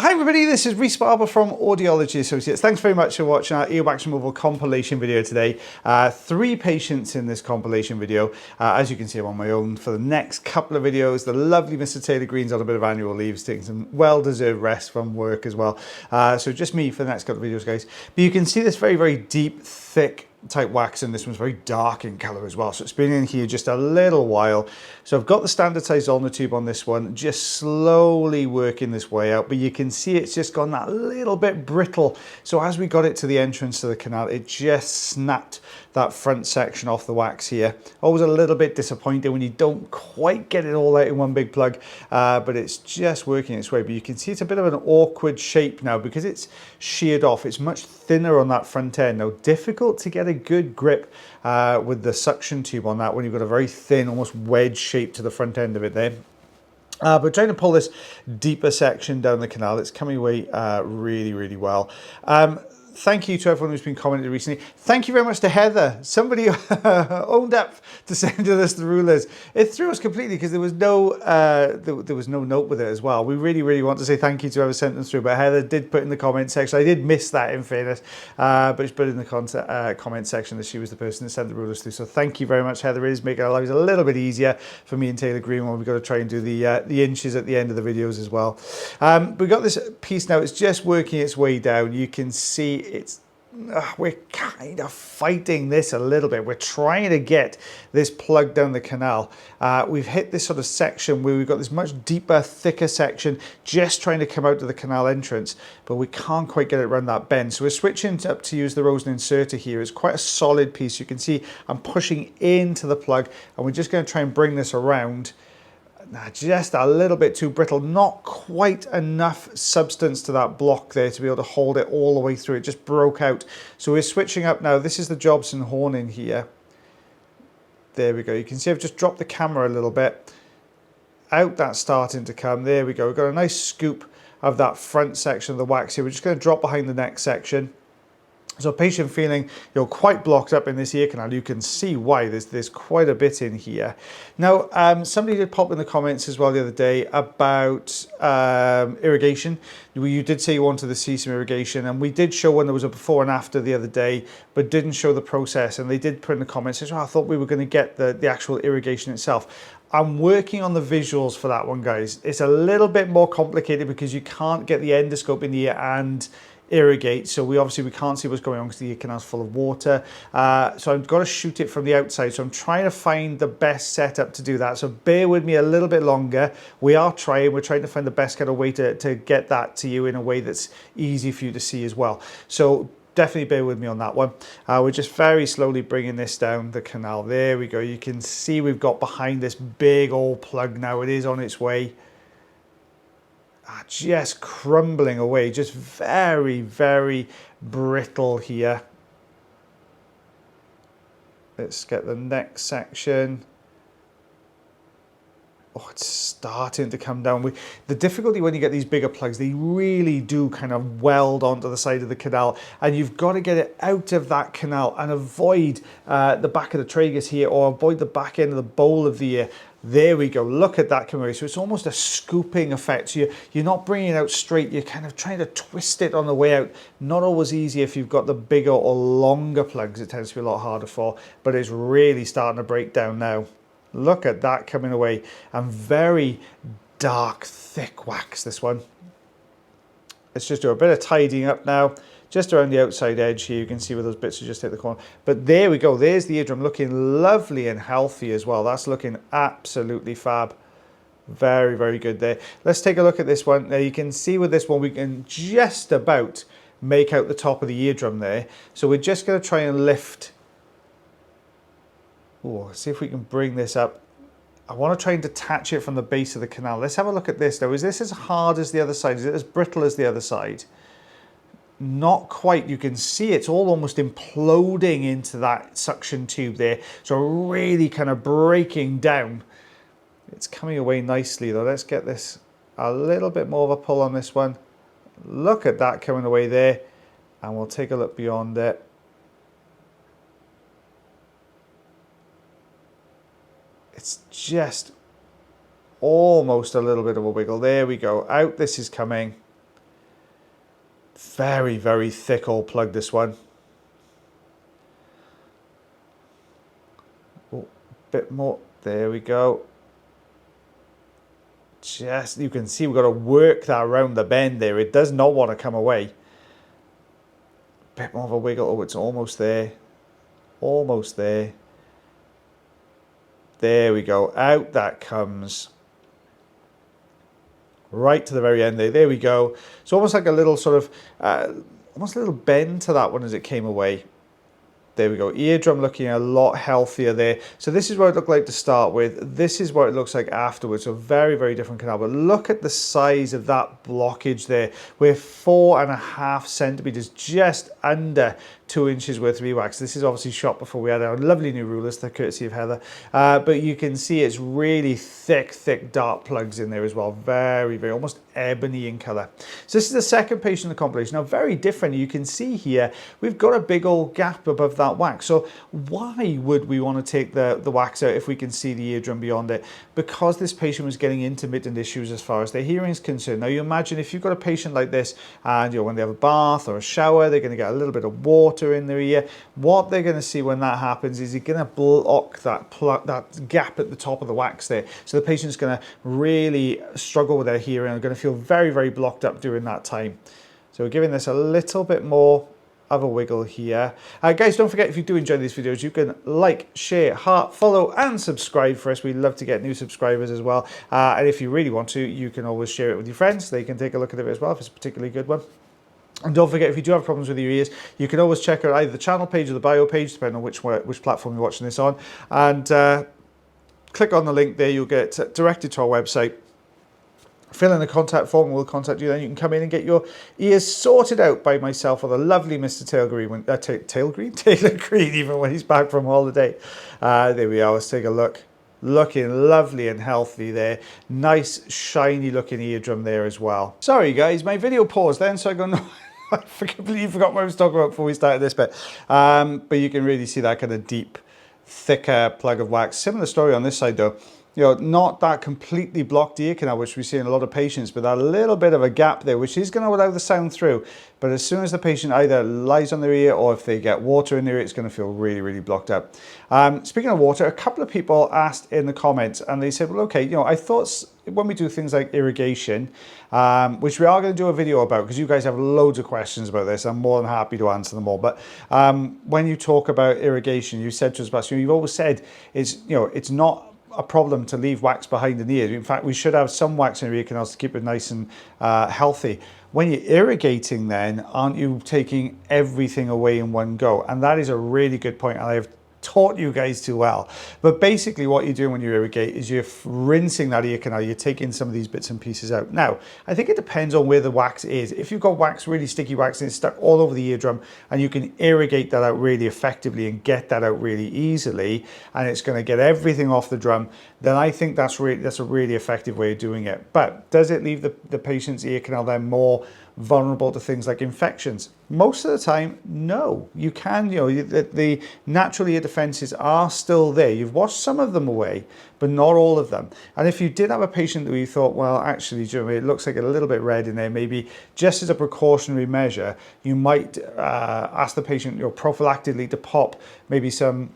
Hi everybody, this is Rhys Barber from Audiology Associates. Thanks very much for watching our earwax removal compilation video today. 3 patients in this compilation video. As you can see, I'm on my own for the next couple of videos. The lovely Mr. Taylor Green's on a bit of annual leave, taking some well-deserved rest from work as well. So just me for the next couple of videos, guys. But you can see this very, very deep, thick type wax, and this one's very dark in color as well, so it's been in here just a little while. So I've got the standard size ulnar tube on this one, just slowly working this way out, but you can see it's just gone that little bit brittle. So as we got it to the entrance to the canal, it just snapped that front section off the wax here. Always a little bit disappointing when you don't quite get it all out in one big plug, but it's just working its way. But you can see it's a bit of an awkward shape now because it's sheared off. It's much thinner on that front end. Now, difficult to get a good grip with the suction tube on that when you've got a very thin, almost wedge shape to the front end of it there. But trying to pull this deeper section down the canal, it's coming away really, really well. Thank you to everyone who's been commenting recently. Thank you very much to Heather. Somebody owned up to sending us the rulers. It threw us completely because there was no note with it as well. We really, really want to say thank you to whoever sent them through, but Heather did put in the comment section. I did miss that, in fairness, but she put in the comment section that she was the person that sent the rulers through. So thank you very much, Heather. It is making our lives a little bit easier for me and Taylor Green when we've got to try and do the inches at the end of the videos as well. We've got this piece now. It's just working its way down. You can see we're kind of fighting this a little bit. We're trying to get this plug down the canal. We've hit this sort of section where we've got this much deeper, thicker section just trying to come out to the canal entrance, but we can't quite get it around that bend. So we're switching up to use the Rosen inserter here. It's quite a solid piece. You can see I'm pushing into the plug, and we're just going to try and bring this around. Just a little bit too brittle, not quite enough substance to that block there to be able to hold it all the way through. It just broke out. So we're switching up now. This is the Jobson horn in here. There we go. You can see I've just dropped the camera a little bit. Out that's starting to come. There we go. We've got a nice scoop of that front section of the wax here. We're just going to drop behind the next section. So patient feeling quite blocked up in this ear canal. You can see why. There's quite a bit in here. Now, somebody did pop in the comments as well the other day about irrigation. You did say you wanted to see some irrigation, and we did show when there was a before and after the other day, but didn't show the process. And they did put in the comments, I thought we were going to get the actual irrigation itself. I'm working on the visuals for that one, guys. It's a little bit more complicated because you can't get the endoscope in the ear and irrigate, so we can't see what's going on because the ear canal's full of water. So I've got to shoot it from the outside, so I'm trying to find the best setup to do that. So bear with me a little bit longer. We're trying to find the best kind of way to get that to you in a way that's easy for you to see as well. So definitely bear with me on that one. We're just very slowly bringing this down the canal. There we go. You can see we've got behind this big old plug now. It is on its way. Just crumbling away, just very, very brittle here. Let's get the next section. Oh, it's starting to come down. The difficulty when you get these bigger plugs, they really do kind of weld onto the side of the canal, and you've got to get it out of that canal and avoid the back of the tragus here, or avoid the back end of the bowl of the ear. There we go. Look at that coming away. So it's almost a scooping effect. So you're not bringing it out straight. You're kind of trying to twist it on the way out. Not always easy if you've got the bigger or longer plugs. It tends to be a lot harder for, but it's really starting to break down now. Look at that coming away. And very dark, thick wax, this one. Let's just do a bit of tidying up now. Just around the outside edge here, you can see where those bits have just hit the corner. But there we go. There's the eardrum looking lovely and healthy as well. That's looking absolutely fab. Very, very good there. Let's take a look at this one. Now you can see with this one, we can just about make out the top of the eardrum there. So we're just going to try and lift. Oh, see if we can bring this up. I want to try and detach it from the base of the canal. Let's have a look at this now. Is this as hard as the other side? Is it as brittle as the other side? Not quite. You can see it's all almost imploding into that suction tube there. So really kind of breaking down. It's coming away nicely though. Let's get this a little bit more of a pull on this one. Look at that coming away there. And we'll take a look beyond it. It's just almost a little bit of a wiggle. There we go. Out this is coming. Very, very thick old plug, this one. Oh, bit more. There we go. Just, you can see we've got to work that around the bend there. It does not want to come away. Bit more of a wiggle. Oh, it's almost there. Almost there. There we go. Out that comes. Right to the very end there. There we go. It's almost like a little sort of, almost a little bend to that one as it came away. There we go. Eardrum looking a lot healthier there. So this is what it looked like to start with. This is what it looks like afterwards. So very, very different canal. But look at the size of that blockage there. We're 4.5 centimeters, just under 2 inches worth of earwax. This is obviously shot before we had our lovely new rulers, the courtesy of Heather. But you can see it's really thick dark plugs in there as well. Very, very, almost ebony in color. So this is the second patient in the compilation. Now, very different. You can see here, we've got a big old gap above that wax. So why would we want to take the wax out if we can see the eardrum beyond it? Because this patient was getting intermittent issues as far as their hearing is concerned. Now, you imagine if you've got a patient like this and when they have a bath or a shower, they're going to get a little bit of water in their ear. What they're going to see when that happens is you're going to block that gap at the top of the wax there. So the patient's going to really struggle with their hearing and are going to feel very, very blocked up during that time. So we're giving this a little bit more of a wiggle here. Guys, don't forget, if you do enjoy these videos, you can like, share, heart, follow and subscribe for us. We love to get new subscribers as well. And if you really want to, you can always share it with your friends. They can take a look at it as well if it's a particularly good one. And don't forget, if you do have problems with your ears, you can always check out either the channel page or the bio page, depending on which platform you're watching this on. And click on the link there, you'll get directed to our website. Fill in the contact form and we'll contact you. Then you can come in and get your ears sorted out by myself or the lovely Mr. Taylor Green, even when he's back from holiday. There we are. Let's take a look. Looking lovely and healthy there. Nice, shiny looking eardrum there as well. Sorry guys, my video paused then, so I go, no, I completely forgot what I was talking about before we started this bit. But you can really see that kind of deep, thicker plug of wax. Similar story on this side though. Not that completely blocked ear canal, which we see in a lot of patients, but that little bit of a gap there, which is going to allow the sound through. But as soon as the patient either lies on their ear or if they get water in their ear, it's going to feel really, really blocked up. Speaking of water, a couple of people asked in the comments and they said, well, okay, I thought when we do things like irrigation, which we are going to do a video about because you guys have loads of questions about this. I'm more than happy to answer them all. But when you talk about irrigation, you said to us, Bas, you've always said it's not a problem to leave wax behind an ear. In fact, we should have some wax in our ear canals to keep it nice and healthy. When you're irrigating then, aren't you taking everything away in one go? And that is a really good point. And I've taught you guys too well. But basically what you're doing when you irrigate is you're rinsing that ear canal, you're taking some of these bits and pieces out. Now, I think it depends on where the wax is. If you've got wax, really sticky wax, and it's stuck all over the eardrum, and you can irrigate that out really effectively and get that out really easily, and it's going to get everything off the drum, then I think that's a really effective way of doing it. But does it leave the patient's ear canal then more vulnerable to things like infections? Most of the time, no. You can, the natural ear defenses are still there. You've washed some of them away, but not all of them. And if you did have a patient who you thought, well, actually, it looks like a little bit red in there, maybe just as a precautionary measure, you might ask the patient, prophylactically to pop maybe some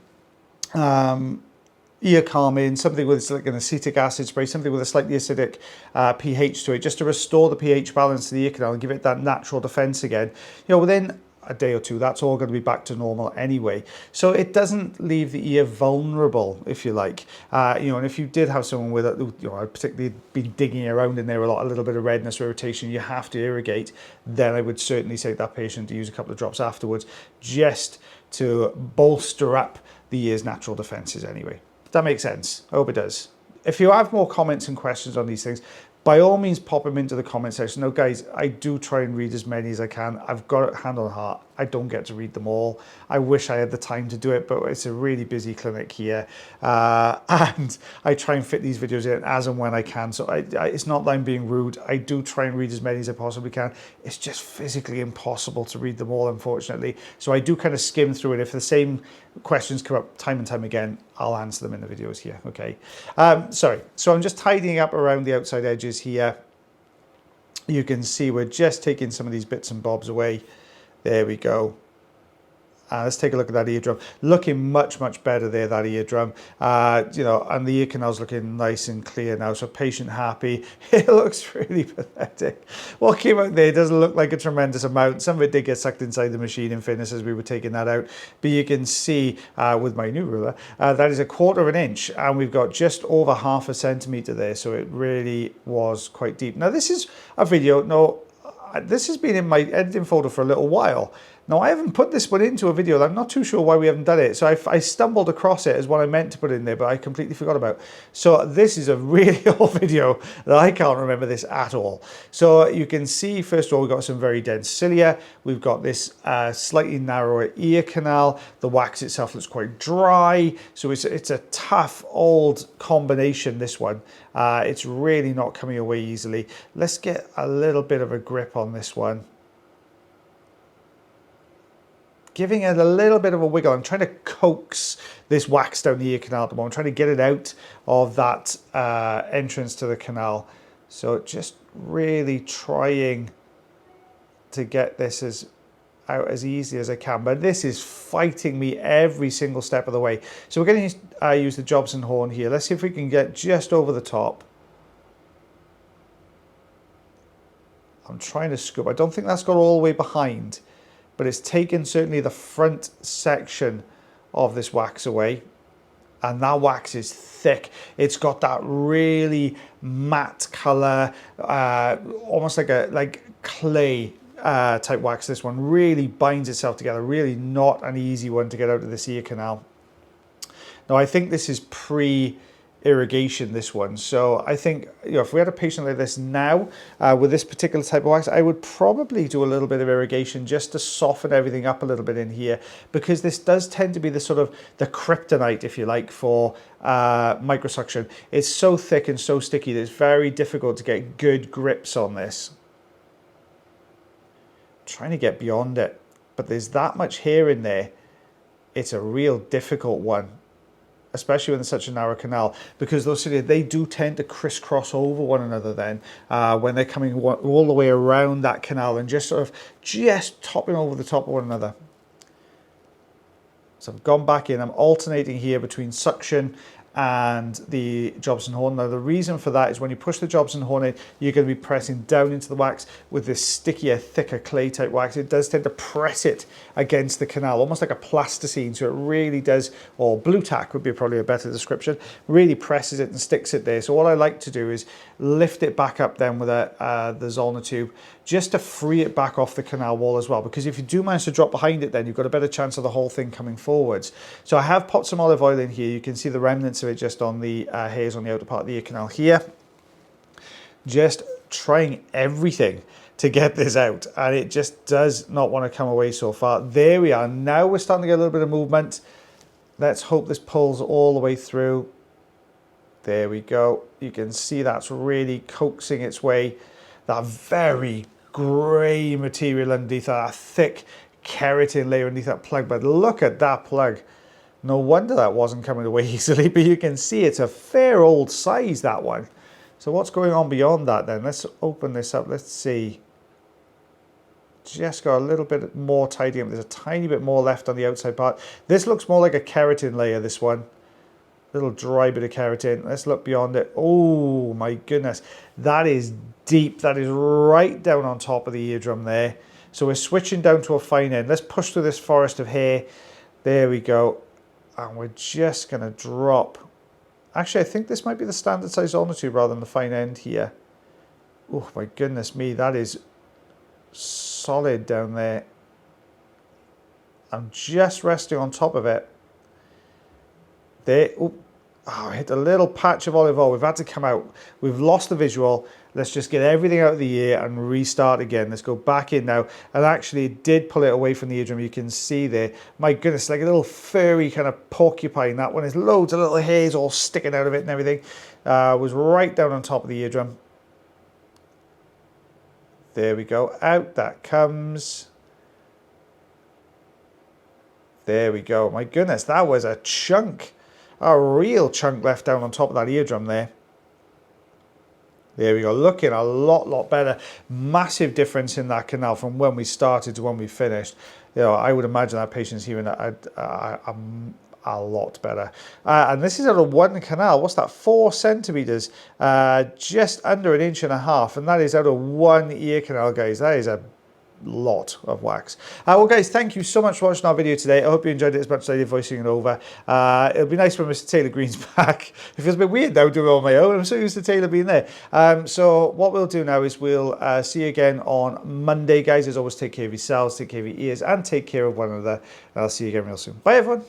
ear calming, something with like an acetic acid spray, something with a slightly acidic pH to it, just to restore the pH balance to the ear canal and give it that natural defense again. Within a day or two, that's all going to be back to normal anyway. So it doesn't leave the ear vulnerable, if you like. And if you did have someone with I've particularly been digging around in there a little bit of redness or irritation, you have to irrigate, then I would certainly say that patient to use a couple of drops afterwards, just to bolster up the ear's natural defenses anyway. That makes sense. I hope it does. If you have more comments and questions on these things, by all means pop them into the comment section. Now guys, I do try and read as many as I can. I've got it hand on heart. I don't get to read them all. I wish I had the time to do it, but it's a really busy clinic here. And I try and fit these videos in as and when I can. So it's not that I'm being rude. I do try and read as many as I possibly can. It's just physically impossible to read them all, unfortunately. So I do kind of skim through it. If the same questions come up time and time again, I'll answer them in the videos here, okay? Sorry, so I'm just tidying up around the outside edges here. You can see we're just taking some of these bits and bobs away. There we go. Let's take a look at that eardrum. Looking much, much better there, that eardrum. You know, and the ear canal's looking nice and clear now, so patient happy. It looks really pathetic. What came out there doesn't look like a tremendous amount. Some of it did get sucked inside the machine, in fairness, as we were taking that out. But you can see with my new ruler, that is 1/4 of an inch, and we've got just over 1/2 centimetre there, so it really was quite deep. Now, this is a video, this has been in my editing folder for a little while. Now, I haven't put this one into a video. I'm not too sure why we haven't done it. So I stumbled across it as what I meant to put in there, but I completely forgot about. So this is a really old video that I can't remember this at all. So you can see, first of all, we've got some very dense cilia. We've got this slightly narrower ear canal. The wax itself looks quite dry. So it's a tough old combination, this one. It's really not coming away easily. Let's get a little bit of a grip on this one. Giving it a little bit of a wiggle. I'm trying to coax this wax down the ear canal at the moment. I'm trying to get it out of that entrance to the canal. So just really trying to get this out as easy as I can. But this is fighting me every single step of the way. So we're going to use the Jobson horn here. Let's see if we can get just over the top. I'm trying to scoop. I don't think that's got all the way behind, but it's taken certainly the front section of this wax away, and that wax is thick. It's got that really matte color, almost like clay type wax. This one really binds itself together. Really not an easy one to get out of this ear canal. Now, I think this is pre-irrigation, this one. So I think, you know, if we had a patient like this now with this particular type of wax, I would probably do a little bit of irrigation just to soften everything up a little bit in here, because this does tend to be the sort of the kryptonite, if you like, for microsuction. It's so thick and so sticky that it's very difficult to get good grips on this. I'm trying to get beyond it, but there's that much hair in there. It's a real difficult one, especially with such a narrow canal, because those cilia, they do tend to crisscross over one another then when they're coming all the way around that canal and just sort of topping over the top of one another. So I've gone back in, I'm alternating here between suction and the Jobson horn. Now, the reason for that is when you push the Jobson horn in, you're going to be pressing down into the wax with this stickier, thicker clay type wax. It does tend to press it against the canal, almost like a plasticine. So it really does, or blue tack would be probably a better description, really presses it and sticks it there. So what I like to do is lift it back up then with the Zollner tube, just to free it back off the canal wall as well, because if you do manage to drop behind it, then you've got a better chance of the whole thing coming forwards. So I have popped some olive oil in here. You can see the remnants of it just on the hairs on the outer part of the ear canal here. Just trying everything to get this out, and it just does not want to come away so far. There we are. Now we're starting to get a little bit of movement. Let's hope this pulls all the way through. There we go. You can see that's really coaxing its way. That very grey material underneath that thick keratin layer underneath that plug. But look at that plug. No wonder that wasn't coming away easily, but you can see it's a fair old size, that one. So what's going on beyond that then? Let's open this up. Let's see. Just got a little bit more tidying up. There's a tiny bit more left on the outside part. This looks more like a keratin layer, this one. Little dry bit of keratin. Let's look beyond it. Oh my goodness. That is deep. That is right down on top of the eardrum there. So we're switching down to a fine end. Let's push through this forest of hair. There we go. And we're just going to drop. Actually, I think this might be the standard size Zollner tube rather than the fine end here. Oh my goodness me. That is solid down there. I'm just resting on top of it. There. Oh, I hit a little patch of olive oil. We've had to come out. We've lost the visual. Let's just get everything out of the ear and restart again. Let's go back in now. And actually, it did pull it away from the eardrum. You can see there. My goodness, like a little furry kind of porcupine. That one is loads of little hairs all sticking out of it and everything. Was right down on top of the eardrum. There we go. Out that comes. There we go. My goodness, that was a chunk. A real chunk left down on top of that eardrum there. There we go, looking a lot better. Massive difference in that canal from when we started to when we finished. You know, I would imagine that patient's hearing a lot better. And this is out of one canal. What's that? 4 centimeters, just under 1.5 inches, and that is out of one ear canal, guys. That is a lot of wax. Well, guys, thank you so much for watching our video today. I hope you enjoyed it as much as I did voicing it over. It'll be nice when Mr. Taylor Green's back. It feels a bit weird now doing it on my own. I'm so used to Taylor being there. So what we'll do now is we'll see you again on Monday, guys. As always, take care of yourselves, take care of your ears, and take care of one another. And I'll see you again real soon. Bye, everyone.